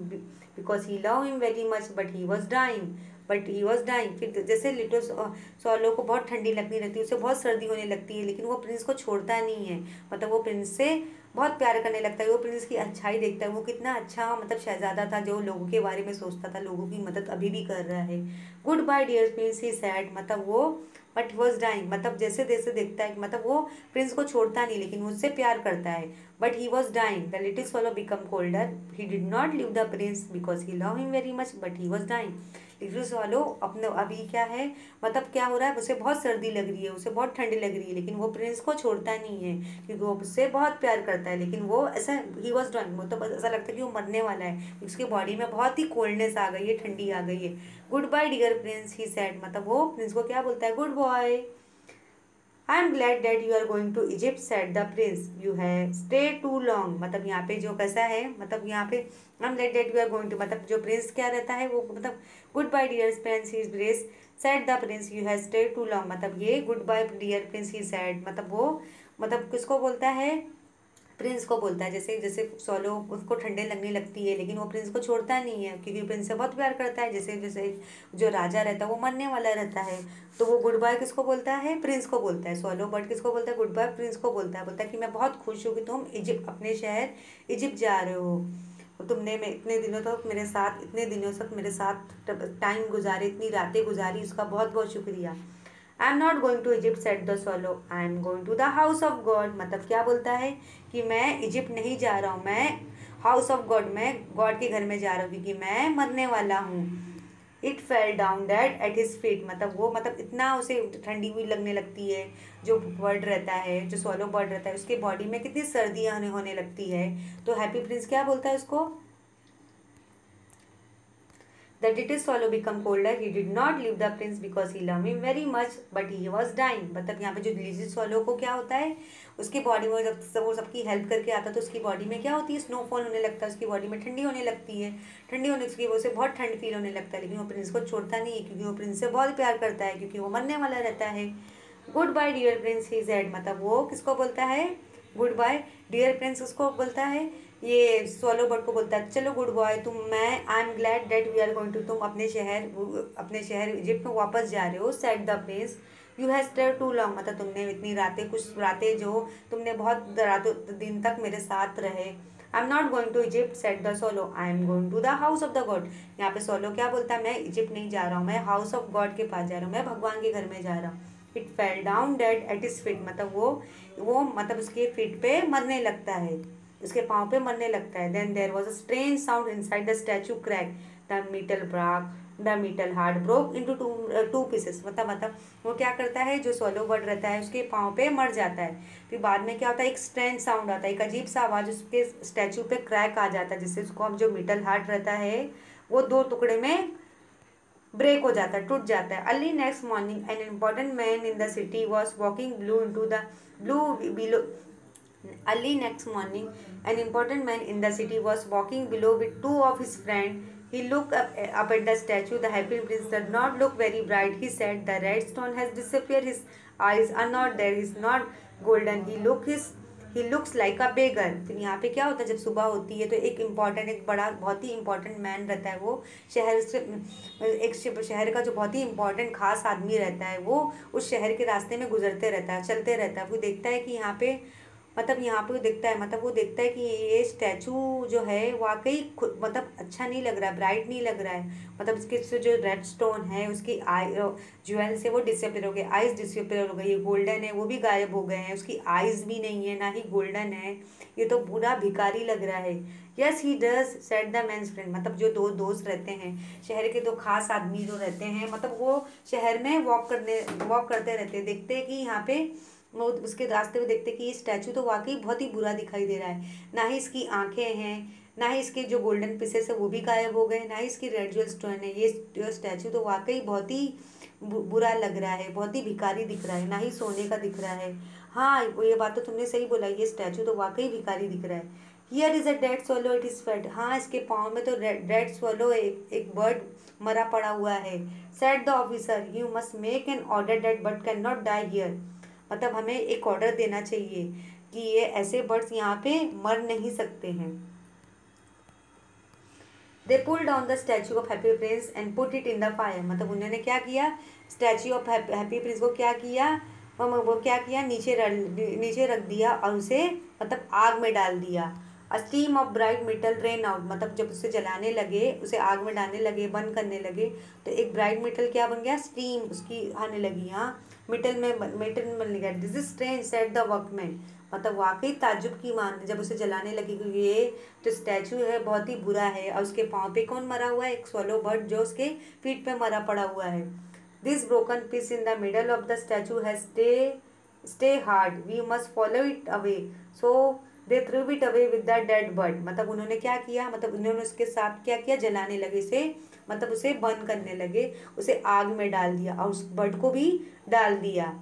Speaker 1: because he love him very much but he was dying. फिर जैसे लिटिल स्वॉलो को बहुत ठंडी लगने लगती है, उसे बहुत सर्दी होने लगती है, लेकिन वो प्रिंस को छोड़ता नहीं है, मतलब वो प्रिंस से बहुत प्यार करने लगता है, वो प्रिंस की अच्छाई देखता है, वो कितना अच्छा मतलब शहजादा था जो लोगों के बारे में सोचता था, लोगों की मदद अभी भी कर रहा है। गुड बाय डियर प्रिंस ही सैड, मतलब वो बट ही वॉज डाइंग, मतलब जैसे जैसे देखता है, मतलब वो प्रिंस को छोड़ता नहीं लेकिन उससे प्यार करता है। But he was dying, the little swallow become colder, he did not leave the prince because he love him very much but he was dying. Little swallow अपने अभी क्या है, मतलब क्या हो रहा है, उसे बहुत सर्दी लग रही है, उसे बहुत ठंडी लग रही है, लेकिन वो प्रिंस को छोड़ता नहीं है क्योंकि वो उससे बहुत प्यार करता है। लेकिन वो ऐसा ही वॉज डॉइंग, वो तो बस ऐसा लगता है कि वो मरने वाला है, उसके बॉडी में बहुत ही कोल्डनेस आ गई है, ठंडी आ गई है। Good bye dear prince he said, मतलब वो प्रिंस को क्या बोलता है, good boy. I am glad that you are going to Egypt said the prince, you have stay too long. मतलब यहाँ पे जो कैसा है, मतलब यहाँ पे I am glad that you are going to, मतलब जो प्रिंस क्या रहता है वो, मतलब good bye dear prince he brace said the prince, you have stay too long, मतलब ये good bye dear prince he said, मतलब वो मतलब किसको बोलता है, प्रिंस को बोलता है। जैसे जैसे सोलो उसको ठंडे लगने लगती है लेकिन वो प्रिंस को छोड़ता नहीं है क्योंकि प्रिंस से बहुत प्यार करता है। जैसे जैसे जो राजा रहता है वो मरने वाला रहता है तो वो गुड बाय किसको बोलता है, प्रिंस को बोलता है। सोलो बट किसको बोलता है, गुड बाय प्रिंस को बोलता है कि मैं बहुत खुश हूँ कि तुम इजिप्ट, अपने शहर इजिप्ट जा रहे हो, तुमने मैं इतने दिनों तक मेरे साथ टाइम गुजारे, इतनी रातें गुजारी, उसका बहुत बहुत शुक्रिया। I am not going to Egypt said the swallow, I am going to the house of God, मतलब क्या बोलता है कि मैं इजिप्ट नहीं जा रहा हूँ, मैं हाउस ऑफ गॉड, मैं गॉड के घर में जा रहा हूँ क्योंकि मैं मरने वाला हूँ। It fell down dead at his feet, मतलब वो मतलब इतना उसे ठंडी हुई लगने लगती है, जो बर्ड रहता है, जो स्वॉलो बर्ड रहता है, उसके बॉडी में कितनी सर्दियाँ होने लगती है। तो हैप्पी प्रिंस क्या बोलता है उसको, The little swallow become colder. He did not leave the prince because he loved him very much, but he was dying. मतलब यहाँ पे जो little swallow को क्या होता है, उसकी बॉडी में जब वो सबकी हेल्प करके आता है तो उसकी बॉडी में क्या होती है, स्नोफॉल होने लगता है, उसकी बॉडी में ठंडी होने लगती है, ठंडी होने की वजह से बहुत ठंड फील होने लगता है, लेकिन वो प्रिंस को छोड़ता नहीं है क्योंकि वो प्रिंस से बहुत प्यार करता है क्योंकि वो मरने वाला रहता है। Good bye dear prince he said, मतलब वो किसको बोलता है, गुड बाय डियर प्रिंस उसको बोलता है, ये सोलो बर्ड को बोलता है चलो गुड बॉय तुम, मैं I am glad that we are going to, तुम अपने शहर इजिप्ट में वापस जा रहे हो। Said the prince, you have stayed too long, मतलब तुमने इतनी रातें, कुछ रातें जो तुमने बहुत रातों दिन तक मेरे साथ रहे। I am not going to Egypt said the swallow, I am going to the house of the God. यहाँ पे सोलो क्या बोलता है, मैं इजिप्ट नहीं जा रहा हूँ, मैं हाउस ऑफ गॉड के पास जा रहा हूँ, मैं भगवान के घर में जा रहा हूँ। It fell down dead at his feet, मतलब वो मतलब उसके फीट पे मरने लगता है, उसके पाँव पे मरने लगता है। Then there was a strange sound inside the statue crack, the metal broke, the metal heart broke into two pieces, मतलब वो क्या करता है, जो सोलो बर्ड रहता है उसके पाँव पे मर जाता है। फिर बाद में क्या होता है, एक स्ट्रेंज साउंड आता है, एक अजीब सा आवाज़ उसके स्टैचू पे क्रैक आ जाता है, जिससे उसको हम जो मीटल हार्ट रहता है वो दो टुकड़े में ब्रेक हो जाता है, टूट जाता है। Early next morning an important man in the city was walking blue below Early next morning, an important man in the city was walking below with two of his friends. He looked up at the statue. The happy prince did not look very bright. He said, "The red stone has disappeared. His eyes are not there. He is not golden. He looks like a beggar." फिर यहाँ पे क्या होता है, जब सुबह होती है तो एक बड़ा बहुत ही इम्पोर्टेंट मैन रहता है, वो शहर से एक शहर का जो बहुत ही इम्पोर्टेंट खास आदमी रहता है, वो उस शहर के रास्ते में गुजरते रहता है, चलते रहता है। वो देखता है कि यहाँ पे यहाँ पे वो देखता है, वो देखता है कि ये स्टैचू जो है वाकई खुद अच्छा नहीं लग रहा है, ब्राइट नहीं लग रहा है, इसके से जो रेड स्टोन है उसकी आई ज्वेल्स है वो डिसअपियर हो गए, आइज डिसअपियर हो गई, ये गोल्डन है वो भी गायब हो गए हैं, उसकी आइज भी नहीं है ना ही गोल्डन है, ये तो पूरा भिखारी लग रहा है। Yes he does said the man's friend, जो दो दोस्त रहते हैं, शहर के दो खास आदमी जो रहते हैं, वो शहर में वॉक करते रहते हैं, देखते हैं कि यहाँ पे वो उसके रास्ते में देखते कि ये स्टैचू तो वाकई बहुत ही बुरा दिखाई दे रहा है, ना ही इसकी आंखें हैं, ना ही इसके जो गोल्डन पीसेस है वो भी गायब हो गए, ना ही इसकी रेड ज्वेल स्टोन है, ये स्टैचू तो वाकई बहुत ही बुरा लग रहा है, बहुत ही भिखारी दिख रहा है, ना ही सोने का दिख रहा है। हाँ, ये बात तो तुमने सही बोला, ये स्टैचू तो वाकई भिखारी दिख रहा है। Here is a dead swallow it is fed, हाँ इसके पाँव में तो डेड स्वॉलो एक बर्ड मरा पड़ा हुआ है। Said the officer, you must make an order that but can not die here, हमें एक ऑर्डर देना चाहिए कि ये ऐसे बर्ड्स यहाँ पे मर नहीं सकते हैं। They pull down the statue of happy prince and put it in the fire, उन्होंने क्या किया, स्टैचू ऑफ हैप्पी प्रिंस को क्या किया, वो क्या किया, नीचे रख दिया और उसे आग में डाल दिया। A steam of bright metal ran out, जब उसे जलाने लगे, उसे आग में डालने लगे, बंद करने लगे, तो एक ब्राइट मेटल क्या बन गया, स्टीम उसकी आने लगी। हाँ, मेटल में बन गया। This is strange said the workman, वाकई ताज्जुब की मान, जब उसे जलाने लगी, क्योंकि ये तो स्टैचू है बहुत ही बुरा है, और उसके पाँव पे कौन मरा हुआ है, एक स्वॉलो बर्ड जो उसके फीट पे मरा पड़ा हुआ है। This broken piece in the middle of the statue has stay hard, we must follow it away, so they threw it away with the dead bird, उन्होंने क्या किया, उन्होंने उसके साथ क्या किया, जलाने लगे इसे, उसे बर्न करने लगे, उसे आग में डाल दिया और उस बर्ड को भी डाल दिया।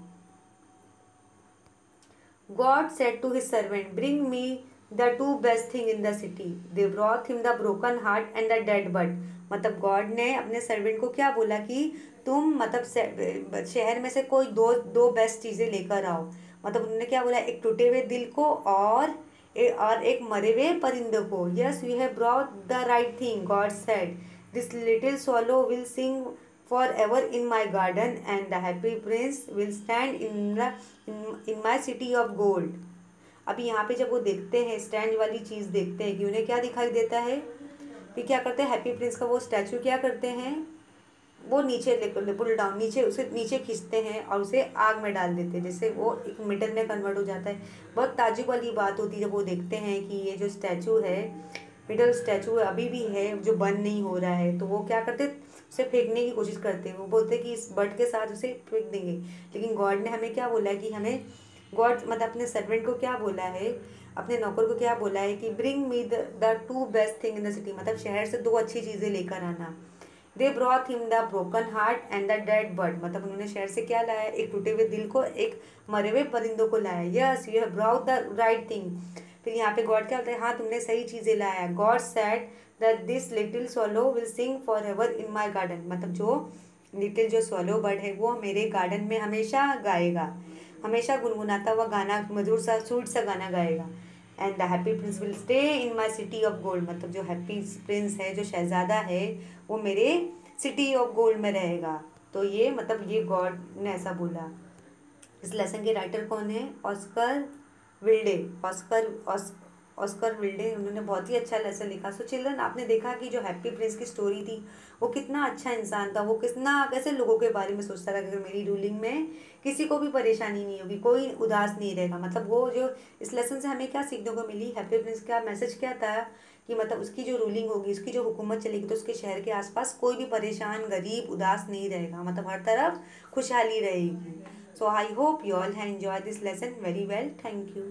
Speaker 1: God said to his servant, "Bring me the two best thing in the city." They brought him the broken heart and the dead bird. God ने अपने सर्वेंट को क्या बोला कि तुम शहर में से कोई दो बेस्ट चीज़ें लेकर आओ। उन्होंने क्या बोला, एक टूटे हुए दिल को और एक मरे हुए परिंदे को। Yes you have brought the right thing, God said, this little swallow will sing forever in my garden and the happy prince will stand in my city of gold। अभी यहाँ पे जब वो देखते हैं, स्टैंड वाली चीज़ देखते हैं कि उन्हें क्या दिखाई देता है, फिर क्या करते हैं, हैप्पी प्रिंस का वो स्टैचू क्या करते हैं, वो नीचे पुल डाउन, उसे नीचे खींचते हैं और उसे आग में डाल देते हैं, जिससे वो एक मेटल में कन्वर्ट हो जाता है। बहुत ताज्जुब वाली बात होती है जब वो देखते हैं कि ये जो स्टैचू है, मिडल स्टैचू अभी भी है जो बंद नहीं हो रहा है, तो वो क्या करते, उसे फेंकने की कोशिश करते हैं। वो बोलते हैं कि इस बर्ड के साथ उसे फेंक देंगे, लेकिन गॉड ने हमें क्या बोला है कि हमें, गॉड अपने सर्वेंट को क्या बोला है, अपने नौकर को क्या बोला है कि bring me the two best thing in the city, शहर से दो अच्छी चीज़ें लेकर आना। They brought him the broken heart and the dead bird, उन्होंने शहर से क्या लाया, एक टूटे हुए दिल को, एक मरे हुए परिंदों को लाया। Yes you have brought the right thing. फिर यहाँ पे गॉड क्या बोलता है, हाँ तुमने सही चीज़ें लाया। God sad that this little swallow will sing for ever in my garden, जो लिटिल जो swallow बर्ड है वो मेरे गार्डन में हमेशा गाएगा, हमेशा गुनगुनाता हुआ गाना, मधुर सा स्वीट सा गाना गाएगा। And the happy prince will stay in my city of gold, जो हैप्पी प्रिंस है, जो शहजादा है, वो मेरे सिटी ऑफ गोल्ड में रहेगा। तो ये ये गॉड ने ऐसा बोला। इस लेसन के राइटर कौन है, ऑस्कर विल्डे। ऑस्कर विल्डे, उन्होंने बहुत ही अच्छा लेसन लिखा। सो चिल्ड्रन, आपने देखा कि जो हैप्पी प्रिंस की स्टोरी थी वो कितना अच्छा इंसान था, वो कितना कैसे लोगों के बारे में सोचता था कि अगर मेरी रूलिंग में किसी को भी परेशानी नहीं होगी, कोई उदास नहीं रहेगा। मतलब वो जो इस लेसन से हमें क्या सीखने को मिली, हैप्पी प्रिंस का मैसेज क्या था कि मतलब उसकी जो रूलिंग होगी, उसकी जो हुकूमत चलेगी, तो उसके शहर के आसपास कोई भी परेशान, गरीब, उदास नहीं रहेगा, मतलब हर तरफ खुशहाली रहेगी। So I hope you all have enjoy this lesson very well. Thank you.